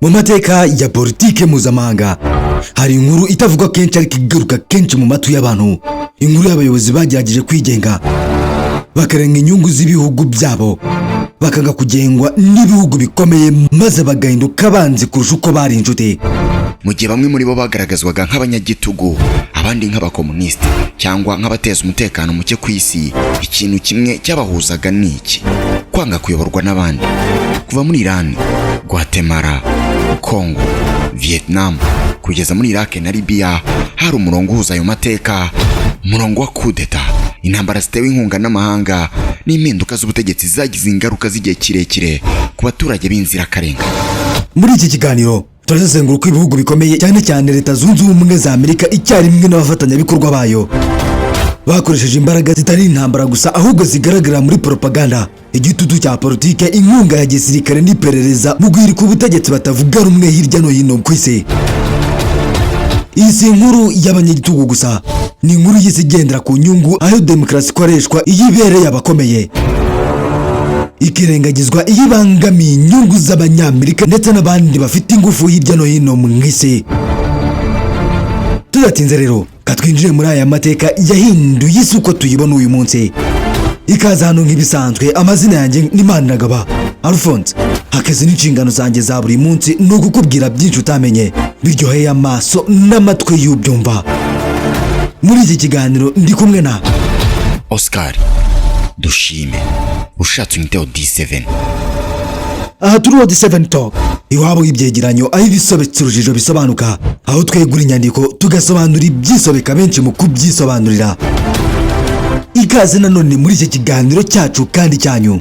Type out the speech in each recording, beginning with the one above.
Mu mateka ya politiki mpuzamahanga hari inkuru itavugwa kenshi ariko igaruka kenshi mu matwi y'abantu. Inkuru y'abayobozi bagerageje kwigenga bakarenga inyungu z'ibihugu byabo, bakanga kugengwa n'ibihugu bikomeye maze bagahinduka abanzi kurusha uko bari inshuti. Mu gihe bamwe muri bo bagaragazwaga nk'abanyagitugu, abandi nk'abakomunisiti cyangwa nk'abateza umutekano muke ku isi, ikintu kimwe cyabahuzaga ni iki: kwanga kuyoborwa n'abandi. Kuva muri Iran, Guatemala, Congo, Vietnam kugeza muri Iraq na Libya, hari umurongo uhuza ayo mateka, umurongo wa kudeta, intambara zitewe inkunga n'amahanga n'impinduka z'ubutegetsi zagize ingaruka z'igihe kirekire ku baturage b'inzirakarengane. Muri iki kiganiro turasesenguruka ibihugu bikomeye cyane cyane Leta Zunze Ubumwe za Amerika icyarimwe n'abafatanyabikorwa bayo bakoresheje imbaraga zitari intambara gusa, ahubwo zigaragara muri propaganda, igitutu cya politike, inkunga ya gisirikare n'iperereza mu guhirika ubutegetsi batavuga rumwe hirya no hino ku isi. Iyi si inkuru y'abanyagitugu gusa, ni inkuru y'isi igendera ku nyungu, aho demokarasi ikoreshwa iyo ibereye abakomeye, ikirengagizwa iyo ibangamiye inyungu z'abanyamerika ndetse n'abandi bafite ingufu hirya no hino mu isi. Tudatinze rero, katwinjire muri aya mateka yahinduye isi uko tuyibona uyu munsi. Ikaza hano nk'ibisanzwe, amazina yanjye ni Maniragaba Alphonse. Hakeze n'inshingano zanjye za buri munsi ni ukukubwira byinshi utamenye, biryoheye amaso n'amatwi y'ubyumva. Muri iki kiganiro ndi kumwe na Oscar Dushime, ushatse unyiteho D7. Aha turi D7 Talk, iwabo w'ibyegeranyo, aho ibisobetse urujijo bisobanuka, aho twegura inyandiko tugasobanura ibyisobeka benshi mu kubyisobanurira. Ikaze nanone muri iki kiganiro cyacu kandi cyanyu.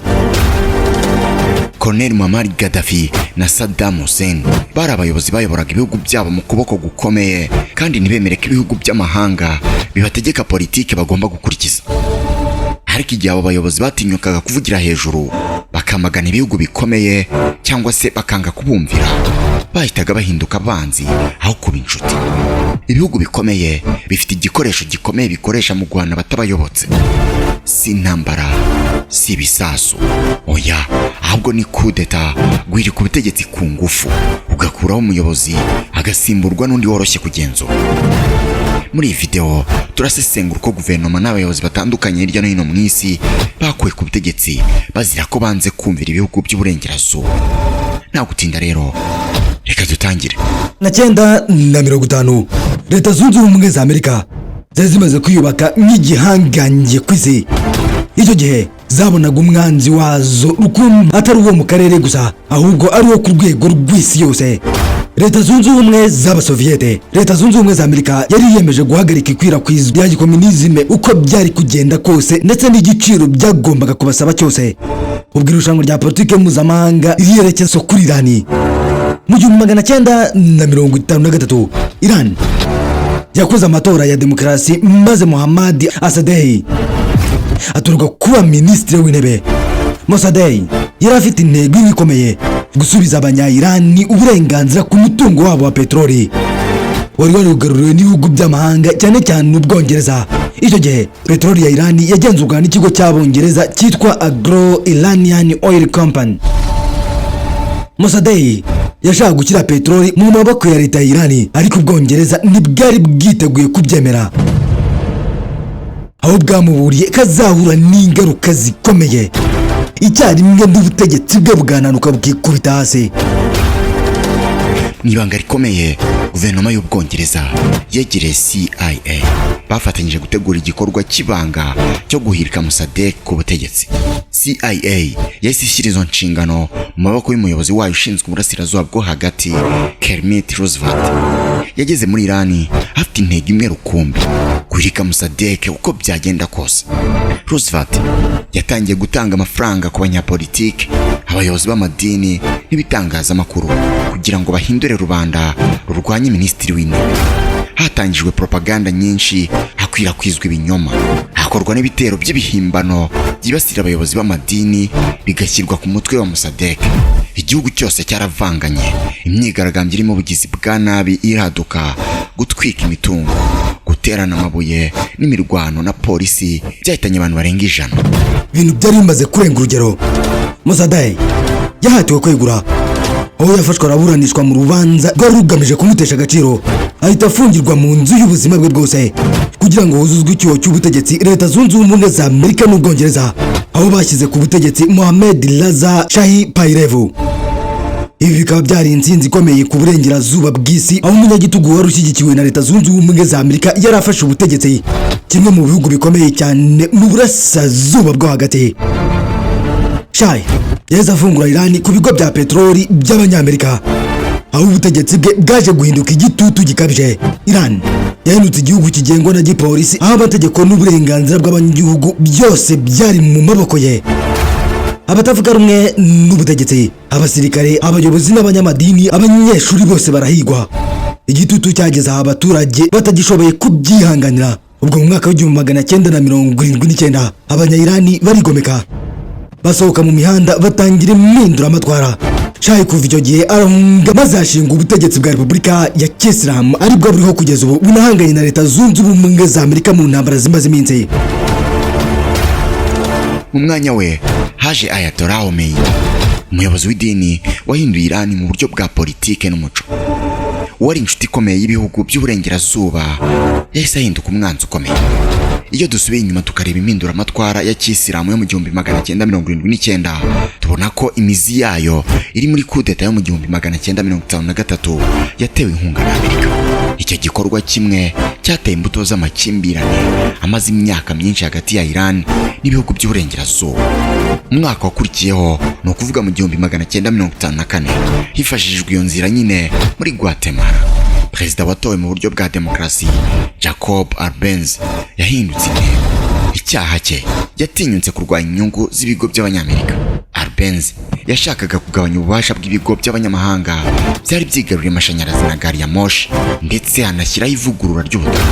Colonel Muammar Gaddafi na Saddam Hussein bari abayobozi bayoboraga ibihugu byabo mu kuboko gukomeye, kandi ntibemere ko ibihugu by'amahanga bibategeka politiki bagomba gukurikiza. Ariko igihe abo bayobozi batinyukaga kuvugira hejuru, bakamagana ibihugu bikomeye cyangwa se bakanga kubumvira, bahitaga bahinduka abanzi aho kuba inshuti. Ibihugu bikomeye bifite igikoresho gikomeye bikoresha mu guhana batabayobotse, si intambara, si ibisasu, oya, ahubwo ni kudeta, guhirika ubutegetsi ku ngufu, ugakuraho umuyobozi agasimburwa n'undi woroshye kugenzura. Muri iyi video turasesengura uko guverinoma n'abayobozi batandukanye hirya no hino mu isi bakuwe ku butegetsi bazira ko banze kumvira ibihugu by'uburengerazuba. Nta gutinda rero, reka dutangire. Na 1950 Leta Zunze Ubumwe za Amerika zari zimaze kwiyubaka nk'igihangange ku isi. Icyo gihe zabonaga umwanzi wazo rukumbi atari uwo mu karere gusa, ahubwo ari wo ku rwego rw'isi yose. Leta Zunze Ubumwe z'Abasoviyete, Leta Zunze Ubumwe za Amerika yari yiyemeje guhagarika ikwirakwizwa rya gikomunizme uko byari kugenda kose, ndetse n'igiciro byagombaga kubasaba cyose. Ubwo irushanwa rya politiki mpuzamahanga riyerekeza kuri Irani. Mu 1953 Iran yakoze amatora ya demokarasi, maze Mohammad Mossadegh atorwa kuba minisitiri w'intebe. Mossadegh yari afite intego ikomeye: gusubiza abanya-Irani uburenganzira ku mutungo wabo wa peteroli wari warugaruriwe n'ibihugu by'amahanga, cyane cyane n'Ubwongereza. Icyo gihe peteroli ya Irani yagenzurwaga n'ikigo cy'Abongereza cyitwa Anglo-Iranian Oil Company. Mossadegh yashaka gushyira peteroli mu maboko ya leta ya Irani, ariko Ubwongereza ntibwari bwiteguye kubyemera, aho bwamuburiye kazahura n'ingaruka zikomeye. Icyarimwe n'ubutegetsi bwe bwananuka bwikubita hasi. Mwibanga rikomeye, guverinoma y'Ubwongereza yegereye CIA bafatanyije gutegura igikorwa kibanga cyo guhirika Mossadegh ku butegetsi. CIA yahise ishyira izo nshingano mu maboko y'umuyobozi wayo ushinzwe uburasirazuba bwo hagati, Kermit Roosevelt. Yageze muri Irani afite intego imwe rukumbi: guhirika Mossadegh uko byagenda kose. Roosevelt yatangiye gutanga amafaranga ku banyapolitiki, abayobozi b'amadini n'ibitangazamakuru kugira ngo bahindure rubanda rurwanye minisitiri w'intebe. Hatangijwe propaganda nyinshi, hakwirakwizwa ibinyoma, hakorwa n'ibitero by'ibihimbano byibasira abayobozi b'amadini bigashyirwa ku mutwe wa Mossadegh. Igihugu cyose cyaravanganye, imyigaragambyo irimo ubugizi bwa nabi iraduka, gutwika imitungo, guterana amabuye n'imirwano na polisi byahitanye abantu barenga 100. Ibintu byari bimaze kurenga urugero. Mossadegh yahatiwe kwegura, aho yafashwe araburanishwa mu rubanza rwari rugamije kumutesha agaciro, ahita afungirwa mu nzu y'ubuzima bwe bwose kugira ngo huzuzwe icyuho cy'ubutegetsi Leta Zunze Ubumwe za Amerika n'Ubwongereza, aho bashyize ku butegetsi Mohamed Laza Shahi Pairevu. Ibi bikaba byari intsinzi ikomeye ku burengerazuba bw'isi, aho umunyagitugu wari ushyigikiwe na Leta Zunze Ubumwe za Amerika yari afashe ubutegetsi, kimwe mu bihugu bikomeye cyane mu burasirazuba bwo hagati. Shahi yahise afungura Irani ku bigo bya peteroli by'Abanyamerika, aho ubutegetsi bwe bwaje guhinduka igitutu gikabije. Iran yahindutse igihugu kigengwa na gipolisi, aho amategeko n'uburenganzira bw'abanyagihugu byose byari mu maboko ye. Abatavuga rumwe n'ubutegetsi, abasirikare, abayobozi n'abanyamadini, abanyeshuri bose barahigwa. Igitutu cyageze aho abaturage batagishoboye kubyihanganira. Ubwo mu mwaka w'1979 Abanya-Irani barigomeka, basohoka mu mihanda batangira impinduramatwara. Shahi kuva icyo gihe arahunga maze ashinga ubutegetsi bwa Repubulika ya Kisilamu, aribwo buriho kugeza ubu, bunahanganye na Leta Zunze Ubumwe za Amerika mu ntambara zimaze iminsi. Mu mwanya we haje Ayatollah Khomeini, umuyobozi w'idini wahinduye Irani mu buryo bwa politike n'umuco. Uwari inshuti ikomeye y'ibihugu by'uburengerazuba yahise ahinduka umwanzi ukomeye. Iyo dusubiye inyuma tukareba impinduramatwara ya Kisilamu yo mu 1979, tubona ko imizi yayo iri muri kudeta yo mu 1953 yatewe inkunga na Amerika. Icyo gikorwa kimwe cyateye imbuto z'amakimbirane amaze imyaka myinshi hagati ya Iran n'ibihugu by'uburengerazuba. Umwaka wakurikiyeho ni ukuvuga mu 1954 hifashishijwe iyo nzira nyine muri Guatemala. Perezida watowe mu buryo bwa demokarasi Jacobo Árbenz yahindutse intego. Icyaha cye yatinyutse kurwanya inyungu z'ibigo by'Abanyamerika. Árbenz yashakaga kugabanya ububasha bw'ibigo by'abanyamahanga byari byigaruriye amashanyarazi na gari ya moshi, ndetse anashyiraho ivugurura ry'ubutaka.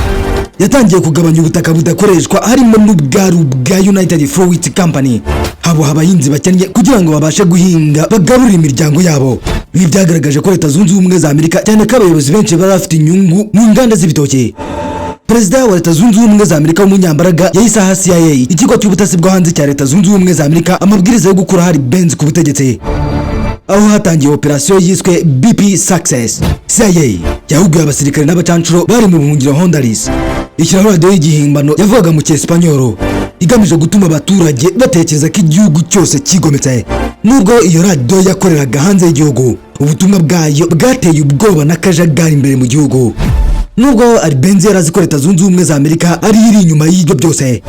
Yatangiye kugabanya ubutaka budakoreshwa, harimo n'ubwaru bwa United Fruit Company. Habo abahinzi bakennye kugira ngo babashe guhinga bagaburira imiryango yabo. Ibi byagaragaje ko Leta Zunze Ubumwe za Amerika, cyane ko abayobozi benshi bari bafite inyungu mu nganda z'ibitoki. Perezida wa Leta Zunze Ubumwe za Amerika w'umunyambaraga yahise aha CIA, ikigo cy'ubutasi bwo hanze cya Leta Zunze Ubumwe za Amerika, amabwiriza yo gukura Árbenz ku butegetsi, aho hatangiye operasiyo yiswe BP Success. CIA yahuguye abasirikare n'abacancuro bari mu buhungiro Honduras, ishyiraho radiyo y'igihimbano yavugaga mu cyesipanyoro, igamije gutuma abaturage batekereza ko igihugu cyose kigometse. Nubwo iyo radiyo yakoreraga hanze y'igihugu, ubutumwa bwayo bwateye ubwoba n'akajagari imbere mu gihugu. Nubwo Árbenz yarazi ko Leta Zunze Ubumwe za Amerika ari iri inyuma y'ibyo byose,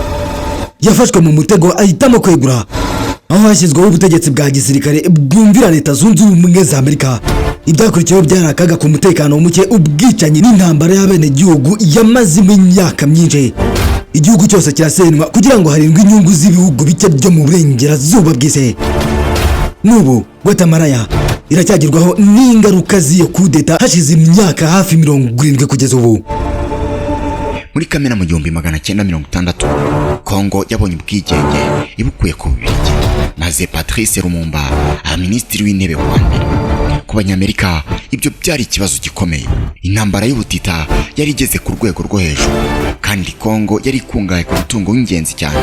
yafashwe mu mutego ahitamo kwegura, aho hashyizweho ubutegetsi bwa gisirikare bwumvira Leta Zunze Ubumwe za Amerika. Ibyakurikiyeho byari akaga ku mutekano muke, ubwicanyi n'intambara y'abenegihugu yamaze imyaka myinshi. Igihugu cyose kirasenywa kugira ngo harindwe inyungu z'ibihugu bike byo mu burengerazuba bw'isi. N'ubu Guatemala iracyagirwaho n'ingaruka z'iyo kudeta hashize imyaka hafi 70 kugeza ubu. Muri Kamena mu 1960 Congo yabonye ubwigenge ibukuye ku Bubiligi, maze Patrice Lumumba aba minisitiri w'intebe wa mbere. Ku Banyamerika ibyo byari ikibazo gikomeye. Intambara y'ubutita yari igeze ku rwego rwo hejuru, kandi Congo yari ikungahaye ku mutungo w'ingenzi cyane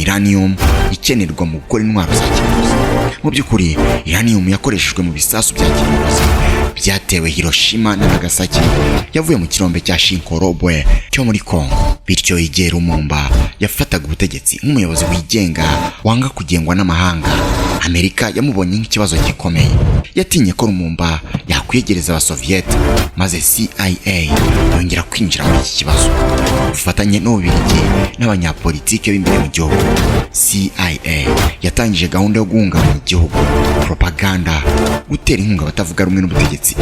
uranium ikenerwa mu gukora intwaro za kirimbuzi. Mu by'ukuri uranium yakoreshejwe mu bisasu bya kirimbuzi byatewe Hiroshima na Nagasaki, yavuye mu kirombe cya Shinkorobwe cyo muri Congo. Bityo igihe Lumumba yafataga ubutegetsi nk'umuyobozi wigenga wanga kugengwa n'amahanga, Amerika yamubonye nk'ikibazo gikomeye. Yatinye ko Lumumba yakwiyegereza Abasovieti, maze CIA yongera kwinjira muri iki kibazo. Ubufatanye n'Ububiligi n'abanyapolitike b'imbere mu gihugu, CIA yatangije gahunda yo guhungabanya igihugu, propaganda, gutera inkunga abatavuga rumwe n'ubutegetsi,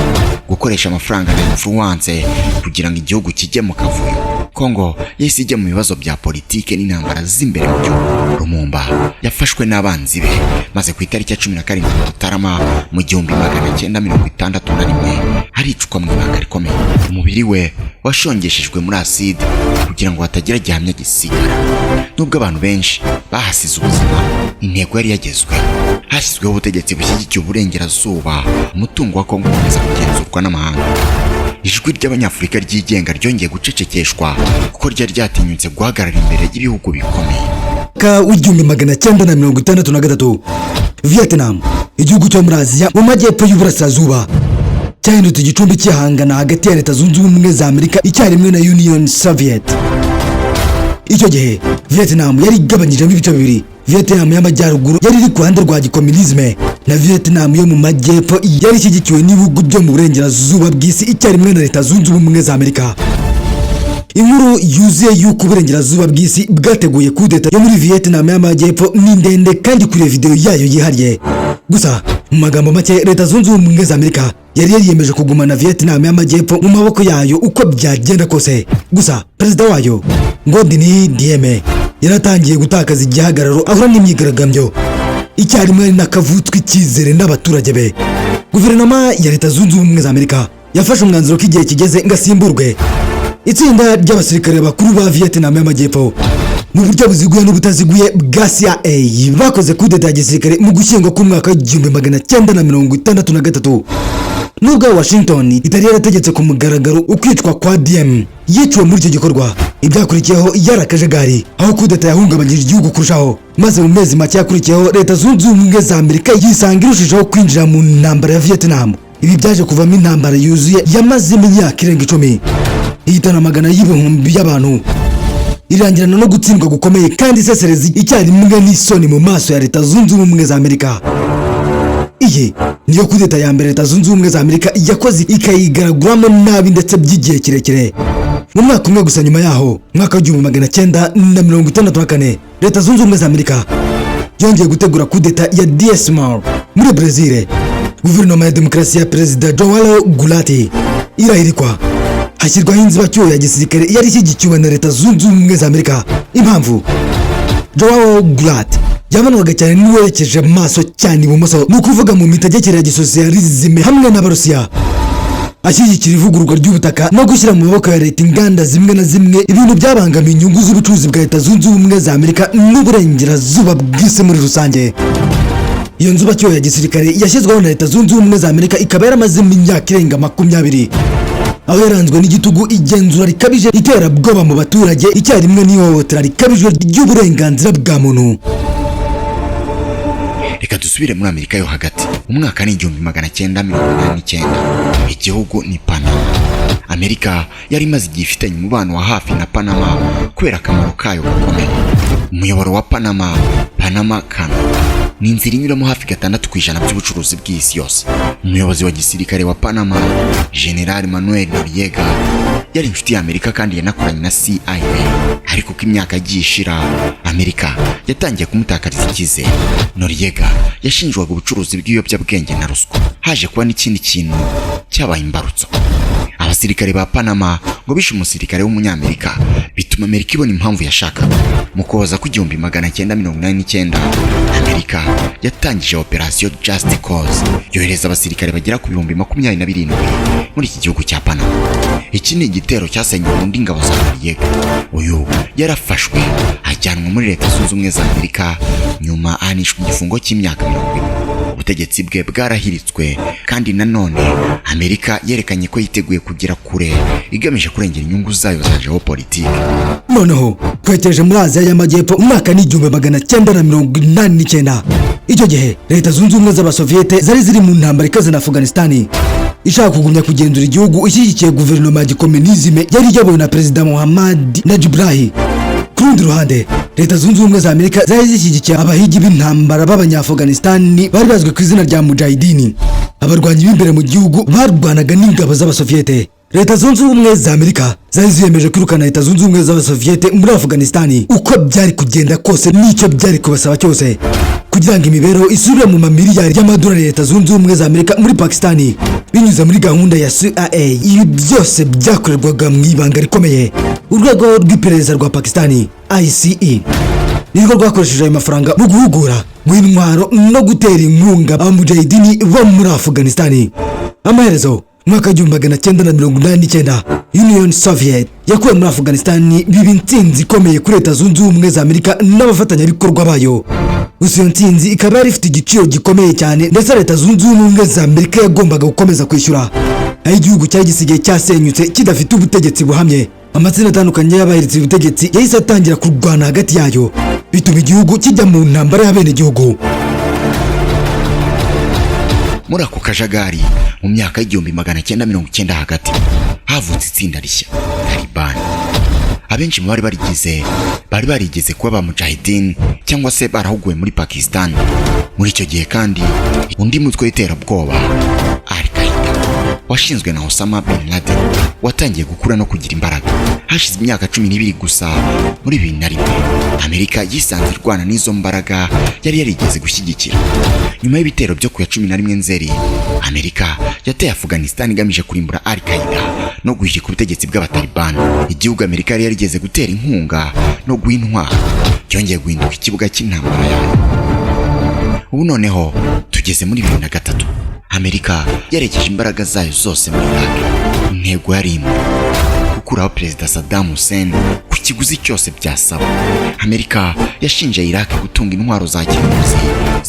gukoresha amafaranga na influence kugira ngo igihugu kijye mu kavuyo. Congo yahise ijya mu bibazo bya politike n'intambara z'imbere mu gihugu. Lumumba yafashwe n'abanzi be, maze ku itariki ya 17 Mutarama mu 1961 aricwa mu ibanga rikomeye. Umubiri we washongeshejwe muri acide kugira ngo hatagira gihamya gisigara. Nubwo abantu benshi bahasize ubuzima, intego yari yagezweho. Hashyizweho ubutegetsi bushyigikiye uburengerazuba, umutungo wa Congo ukomeza kugenzurwa n'amahanga. Ijwi ry'Abanyafurika ryigenga ryongeye gucecekeshwa kuko ryari ryatinyutse guhagarara imbere y'ibihugu bikomeye. Ka w'igihumbi 1963 Vietnam igihugu cyo muri Aziya mu majyepfo y'uburasirazuba cyahindutse igicumbi cy'ihangana hagati ya Leta Zunze Ubumwe za Amerika icyarimwe na Union Soviet. Icyo gihe Vietnam yari igabanyijemo ibice bibiri. Vietnam y'amajyaruguru yari iri ku ruhande rwa gikomunisme na Vietnam yo mu majyepfo yari ishyigikiwe n'ibihugu byo mu burengerazuba bw'isi icyarimwe na Leta Zunze Ubumwe za Amerika. Inkuru yuzuye y'uko uburengerazuba bw'isi bwateguye kudeta yo muri Vietnam y'amajyepfo ni ndende kandi kuri video yayo yihariye. Gusa mu magambo make Leta Zunze Ubumwe za Amerika yari yariyemeje kugumana Vietnam y'amajyepfo mu maboko yayo uko byagenda kose. Gusa perezida wayo Ngozi Dieme yaratangiye gutakaza igihagararo ahura n'imyigaragambyo icyarimwe n'akavutswe icyizere n'abaturage be. Guverinoma ya Leta Zunze Ubumwe za Amerika yafashe umwanzuro ko igihe kigeze ngasimburwe itsinda ry'abasirikare bakuru ba Vietnam y'amajyepfo mu buryo buziguye n'ubutaziguye bwa CIA bakoze kudeta ya gisirikare mu gushyingo k'umwaka w'1963. Nubwo Washington itari yarategetse ku mugaragaro ukwicwa kwa Diem yiciwe muri icyo gikorwa, ibyakurikiyeho yarakajagari aho kudeta yahungabanyije igihugu kurushaho, maze mu mezi make yakurikiyeho Leta Zunze Ubumwe za Amerika yisanga irushijeho kwinjira mu ntambara ya Vietnam. Ibi byaje kuvamo intambara yuzuye yamaze imyaka irenga 10 ihitana amagana y'ibihumbi y'abantu, irangirana no gutsindwa gukomeye kandi iseserezi icyarimwe n'isoni mu maso ya Leta Zunze Ubumwe za Amerika. Iyi niyo kudeta ya mbere Leta Zunze Ubumwe za Amerika yakoze ikayigaraguramo nabi ndetse by'igihe kirekire. Mu mwaka umwe gusa nyuma yaho, mwaka w'1964, Leta Zunze Ubumwe za Amerika yongeye gutegura kudeta ya DSMR muri Brazil. Guverinoma ya demokarasi ya Perezida Joao Goulart irahirikwa, hashyirwaho inzibacyuho ya gisirikare yari ishyigikiwe na Leta Zunze Ubumwe za Amerika. Impamvu Joao Goulart yabanwaga cyane n'uwerekeje amaso cyane ibumoso, ni ukuvuga mu mitegekere ya gisosiyalizme hamwe n'Abarusiya, ashyigikira ivugururwa ry'ubutaka no gushyira mu maboko ya leta inganda zimwe na zimwe, ibintu byabangamiye inyungu z'ubucuruzi bwa Leta Zunze Ubumwe za Amerika n'uburengerazuba bw'isi muri rusange. Iyo nzubacyuho ya gisirikare yashyizweho na Leta Zunze Ubumwe za Amerika ikaba yaramaze imyaka irenga 20, aho yaranzwe n'igitugu, igenzura rikabije, iterabwoba mu baturage icyarimwe n'ihohotera rikabije ry'uburenganzira bwa muntu. Reka dusubire muri Amerika yo hagati. Umwaka ni 1989. Igihugu ni Panama. Amerika yari imaze igihe ifitanye umubano wa hafi na Panama kubera akamaro kayo gakomeye. Umuyoboro wa Panama Canal ni inzira inyuramo hafi 6% by'ubucuruzi bw'isi yose. Umuyobozi wa gisirikare wa Panama, General Manuel Noriega, yari inshuti ya Amerika kandi yanakoranye na CIA. Ariko ko imyaka yagiye ishira, Amerika yatangiye kumutakariza icyizere. Noriega yashinjwaga ubucuruzi bw'ibiyobyabwenge na ruswa. Haje kuba n'ikindi kintu cyabaye imbarutso. Abasirikare ba Panama ngo bishe umusirikare w'umunyamerika, bituma Amerika ibona impamvu yashakaga. Mu Kuboza ku 1989, Amerika yatangije operation Just Cause, yohereza abasirikare bagera ku 27,000 muri iki gihugu cya Panama. Iki ni igitero cyasenywe mu ndingabo za Noriega. Uyu yarafashwe ajyanwa muri Leta Zunze Ubumwe za Amerika, nyuma ahanishwa igifungo cy'imyaka 20. Ubutegetsi bwe bwarahiritswe kandi nanone Amerika yerekanye ko yiteguye kugera kure igamije kurengera inyungu zayo za geopolitiki. Noneho tweteje muri Aziya y'amajyepfo, umwaka ni 1989. Icyo gihe Leta Zunze Ubumwe z'Abasoviete zari ziri mu ntambara ikaze na Afghanistan, ishaka kugumya kugenzura igihugu ishyigikiye guverinoma ya gikomunisme yari iyobowe na Perezida Muhammad Mossadegh. Ku rundi ruhande, Leta Zunze Ubumwe za Amerika zari zishyigikiye abahigi b'intambara b'Abanya-Afghanistan bari bazwi ku izina rya Mujahideen, abarwanyi b'imbere mu gihugu barwanaga n'ingabo z'Abasoviete. Leta Zunze Ubumwe za Amerika zari ziyemeje kwirukana Leta Zunze Ubumwe z'Abasoviete muri Afghanistan uko byari kugenda kose n'icyo byari kubasaba cyose, kugira ngo imibereho isubire mu mamiliyari y'amadolari Leta Zunze Ubumwe za Amerika muri Pakistan binyuze muri gahunda ya CIA. Ibi byose byakorerwaga mu ibanga rikomeye. Urwego rw'iperereza rwa Pakistan ICE nirwo rwakoresheje ayo mafaranga mu guhugura, guha intwaro no gutera inkunga abamujahidini bo muri Afghanistan. Amaherezo mwaka w'1989, Union Soviet yakuwe muri Afghanistan, biba intsinzi ikomeye kuri Leta Zunze Ubumwe za Amerika n'abafatanyabikorwa bayo. Gusa iyo ntsinzi ikaba yari ifite igiciro gikomeye cyane, ndetse Leta Zunze Ubumwe za Amerika yagombaga gukomeza kwishyura. Aho igihugu cyari gisigaye cyasenyutse kidafite ubutegetsi buhamye, amatsinda atandukanye y'abahiritse ubutegetsi yahise atangira kurwana hagati yayo, bituma igihugu kijya mu ntambara y'abenegihugu. muri ako kajagari mu myaka y'igihumbi 1990 hagati havutse itsinda rishya Taliban. Abenshi mu bari barigeze kuba ba mujahideen cyangwa se barahuguwe muri Pakistan. Muri icyo gihe kandi undi mutwe w'iterabwoba Al-Qaeda washinzwe na Osama bin Laden watangiye gukura no kugira imbaraga. Hashize imyaka 12 gusa muri 2001 Amerika yisanze irwana n'izo mbaraga yari yarigeze gushyigikira. Nyuma y'ibitero byo ku ya 11 Nzeri, Amerika yateye Afghanistan igamije kurimbura Al-Qaeda no guhirika ubutegetsi bw'Abataliban. Igihugu Amerika yari yarigeze gutera inkunga no guha intwaro cyongeye guhinduka ikibuga cy'intambara yayo. Ubu noneho tugeze muri 2003 Amerika yarekeje imbaraga zayo zose muri Iraq. Intego yari imwe: gukuraho Perezida Saddam Hussein ku kiguzi cyose byasaba. Amerika yashinje Iraq gutunga intwaro za kirimbuzi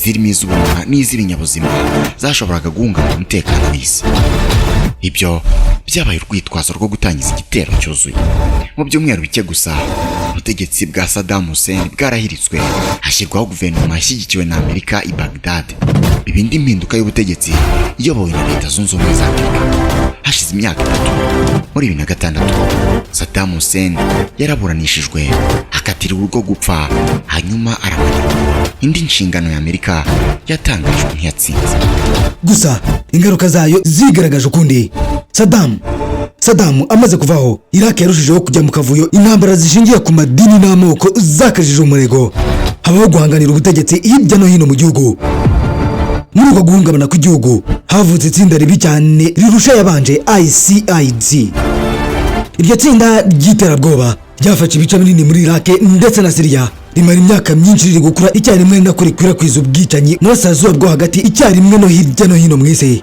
zirimo iz'ubumara n'iz'ibinyabuzima zashoboraga guhungabanya umutekano w'isi. Ibyo byabaye urwitwazo rwo gutangiza igitero cyuzuye. Mu byumweru bike gusa ubutegetsi bwa Saddam Hussein bwarahiritswe, hashyirwaho guverinoma yashyigikiwe na Amerika i Baghdad. Ibindi impinduka y'ubutegetsi iyobowe na Leta Zunze Ubumwe za Amerika. Hashize imyaka 3 muri 2006 Saddam Hussein yaraburanishijwe akatira urugo gupfa, hanyuma aramanirwa. Indi nshingano ya Amerika yatangajwe nk'iyatsinze. Gusa ingaruka zayo zigaragaje ukundi. Saddam amaze kuvaho, Iraq yarushijeho kujya mu kavuyo. Intambara zishingiye ku madini n'amoko zakajije umurego. Habaho guhanganira ubutegetsi hirya no hino mu gihugu. Muri uko guhungabana kw'igihugu havutse itsinda ribi cyane rirusha yabanje Ishyize. Iryo tsinda ry'iterabwoba ryafashe ibice binini muri Iraq ndetse na Syria. Rimara imyaka myinshi riri gukura icyarimwe no kurikwirakwiza ubwicanyi mu burasirazuba bwo hagati icyarimwe no hirya no hino mu isi.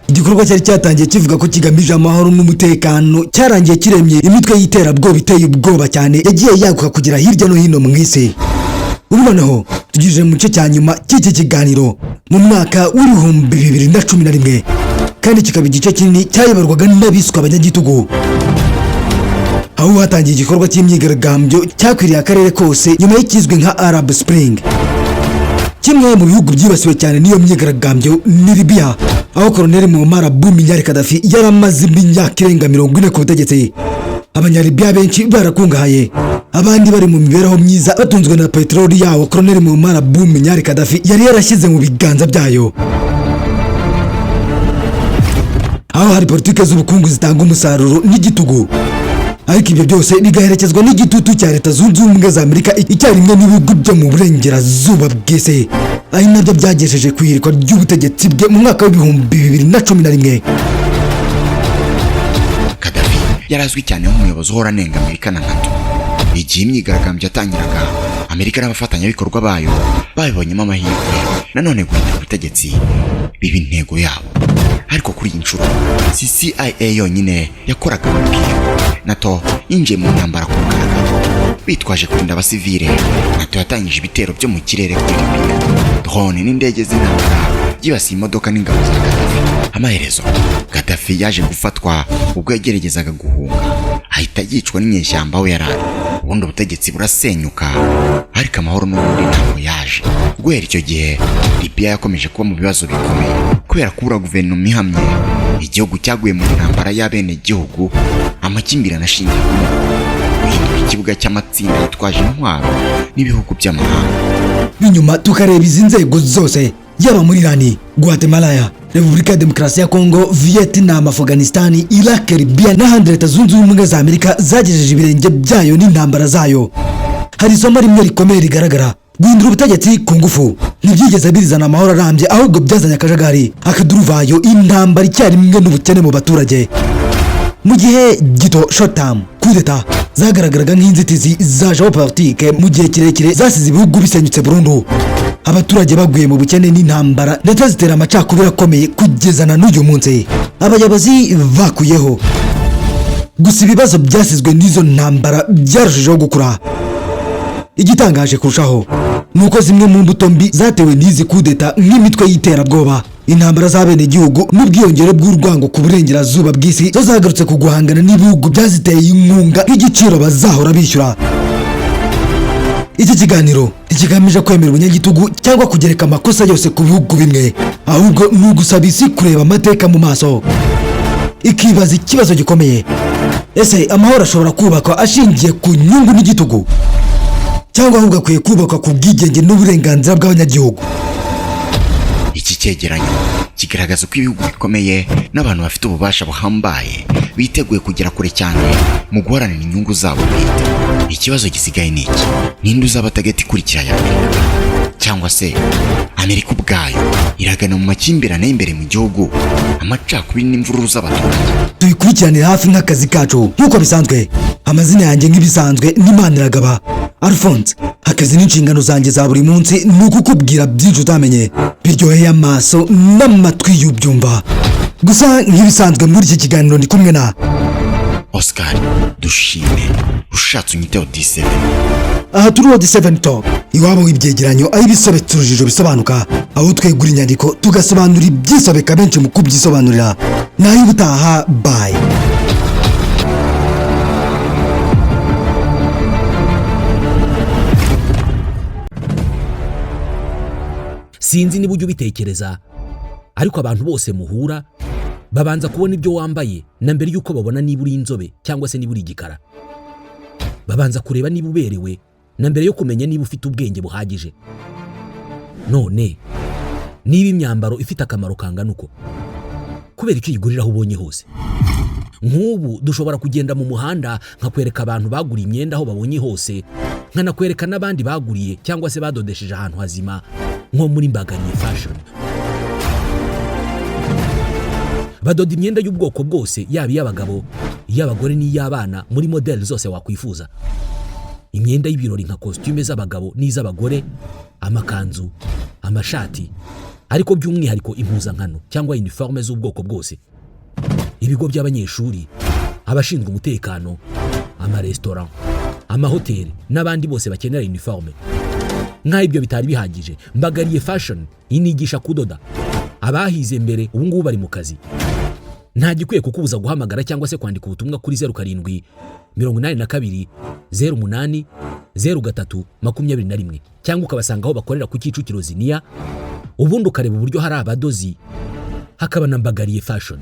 Igikorwa cyari cyatangiye kivuga ko kigamije amahoro n'umutekano cyarangiye kiremye imitwe y'iterabwoba iteye ubwoba cyane yagiye yaguka kugira hirya no hino mu isi. Ubu noneho tugije mu gice cya nyuma cy'iki kiganiro mu mwaka w'ibihumbi 2011, kandi kikaba igice kinini cyayoborwaga n'abiswa abanyagitugu. Aho hatangiye igikorwa cy'imyigaragambyo cyakwiriye akarere kose nyuma y'ikizwe nka Arab Spring. Kimwe mu bihugu byibasiwe cyane n'iyo myigaragambyo ni Libya, aho Colonel Muammar Gaddafi yaramaze imyaka irenga 40 ku butegetsi. Abanyalibya benshi barakungahaye, abandi bari mu mibereho myiza batunzwe na peteroli yawo Colonel Muammar Gaddafi yari yarashyize mu biganza byayo. Aho hari politike z'ubukungu zitanga umusaruro n'igitugu, ariko ibyo byose bigaherekezwa n'igitutu cya Leta Zunze Ubumwe za Amerika icyarimwe n'ibihugu byo mu burengerazuba bw'isi. Ari nabyo byagejeje kwihirikwa ry'ubutegetsi bwe mu mwaka w'ibihumbi 2011. Gaddafi yarazwi cyane nk'umuyobozi uhora anenga Amerika na NATO. Igihe imyigaragambyo yatangiraga, Amerika n'abafatanyabikorwa bayo babibonyemo amahirwe nanone guhindura ubutegetsi biba intego yabo. Ariko kuri iyi nshuro si CIA yonyine yakoraga umupira. NATO yinjiye mu ntambara ku mugaragaro bitwaje kurinda abasivile. NATO yatangije ibitero byo mu kirere kuri Libya, drone n'indege z'intambara byibasiye imodoka n'ingabo za Gaddafi. Amaherezo Gaddafi yaje gufatwa ubwo yageragezaga guhunga, ahita yicwa n'inyeshyamba aho yarari. Ubundi ubutegetsi burasenyuka, ariko amahoro n'ubundi ntabwo yaje. Guhera icyo gihe Libya yakomeje kuba mu bibazo bikomeye kubera kubura guverinoma ihamye. Igihugu cyaguye mu ntambara y'abene gihugu, amakimbirane ashingiye ku moko, guhindura ikibuga cy'amatsinda yitwaje intwaro n'ibihugu by'amahanga. Binyuma tukareba izi nzego zose, yaba muri Irani, Guatemala, Repubulika ya Demokarasi ya Congo, Vietnam, Afghanistan, Iraq, Libya n'ahandi Leta Zunze Ubumwe za Amerika zagejeje ibirenge byayo n'intambara zayo. Hari isomo rimwe rikomeye rigaragara: guhindura ubutegetsi ku ngufu ntibyigeze birizana amahoro arambye, ahubwo byazanye akajagari, akaduruvayo, intambara icyarimwe n'ubukene mu baturage. Mu gihe gito short term coup d'etat zagaragaraga nk'inzitizi zajeho politike mu gihe kirekire zasize ibihugu bisenyutse burundu. Abaturage baguye mu bukene n'intambara ndetse zitera amacakubiri akomeye kugeza na n'uyu munsi. Abayobozi bakuyeho, gusa ibibazo byasizwe n'izo ntambara byarushijeho gukura. Igitangaje kurushaho nuko zimwe mu mbuto mbi zatewe n'izi coup d'etat nk'imitwe y'iterabwoba, intambara z'abene gihugu n'ubwiyongere bw'urwango ku burengerazuba bw'isi zo zagarutse ku guhangana n'ibihugu byaziteye inkunga nk'igiciro bazahora bishyura. iki kiganiro ntikigamije kwemera ubunyagitugu cyangwa kugereka amakosa yose ku bihugu bimwe, ahubwo ni ugusaba isi kureba amateka mu maso ikibaza ikibazo gikomeye: ese amahoro ashobora kubakwa ashingiye ku nyungu n'igitugu, cyangwa ahubwo akwiye kubakwa ku bwigenge n'uburenganzira bw'abanyagihugu? Iki cyegeranyo kigaragaza ko ibihugu bikomeye n'abantu bafite ububasha buhambaye biteguye kugera kure cyane mu guharanira inyungu zabo bwite. Ikibazo gisigaye ni iki: ninde uzaba target ikurikira ya Amerika? Cyangwa se Amerika ubwayo iragana mu makimbirane y'imbere mu gihugu, amacakubiri n'imvururu z'abaturage? Tuyikurikiranira hafi nk'akazi kacu nk'uko bisanzwe. Amazina yanjye nk'ibisanzwe ni Maniragaba Alphonse. Akazi n'inshingano zanjye za buri munsi ni ukukubwira byinshi utamenye biryoheye amaso n'amatwi y'ubyumva. Gusa nk'ibisanzwe muri iki kiganiro ndi kumwe na Oscar Dushime, ushatse unyiteho D7. Aha turi D7 Talk, iwabo w'ibyegeranyo aho ibisobetse urujijo bisobanuka, aho twegura inyandiko tugasobanura ibyisobeka benshi mu kubyisobanurira. Naho ubutaha, bye. Sinzi niba ujya ubitekereza, ariko abantu bose muhura babanza kubona ibyo wambaye na mbere yuko babona niba uri inzobe cyangwa se niba uri igikara. Babanza kureba niba uberewe na mbere yo kumenya niba ufite ubwenge buhagije. None niba imyambaro ifite akamaro kangana uko, kubera iki uyigurira aho ubonye hose? Nk'ubu dushobora kugenda mu muhanda nkakwereka abantu baguriye imyenda aho babonye hose, nkanakwereka n'abandi baguriye cyangwa se badodesheje ahantu hazima nko muri Mbagariye fashion. Badoda imyenda y'ubwoko bwose, yaba iy'abagabo, iy'abagore n'iy'abana, muri model zose wakwifuza. Imyenda y'ibirori nka costume z'abagabo n'iz'abagore, amakanzu, amashati, ariko by'umwihariko impuzankano cyangwa uniforme z'ubwoko bwose. Ibigo by'abanyeshuri, abashinzwe umutekano, amarestaurant, amahoteli n'abandi bose bakenera uniforme. Nk'ibyo bitari bihagije, Mbagariye fashion inigisha kudoda. Abahize mbere ubu ngubu bari mu kazi. Nta gikwiye kukubuza guhamagara cyangwa se kwandika ubutumwa kuri 0782080321 cyangwa ukabasanga aho bakorera ku Kicukiro Ziniya, ubundi ukareba uburyo hari abadozi, hakaba na Mbagariye fashion.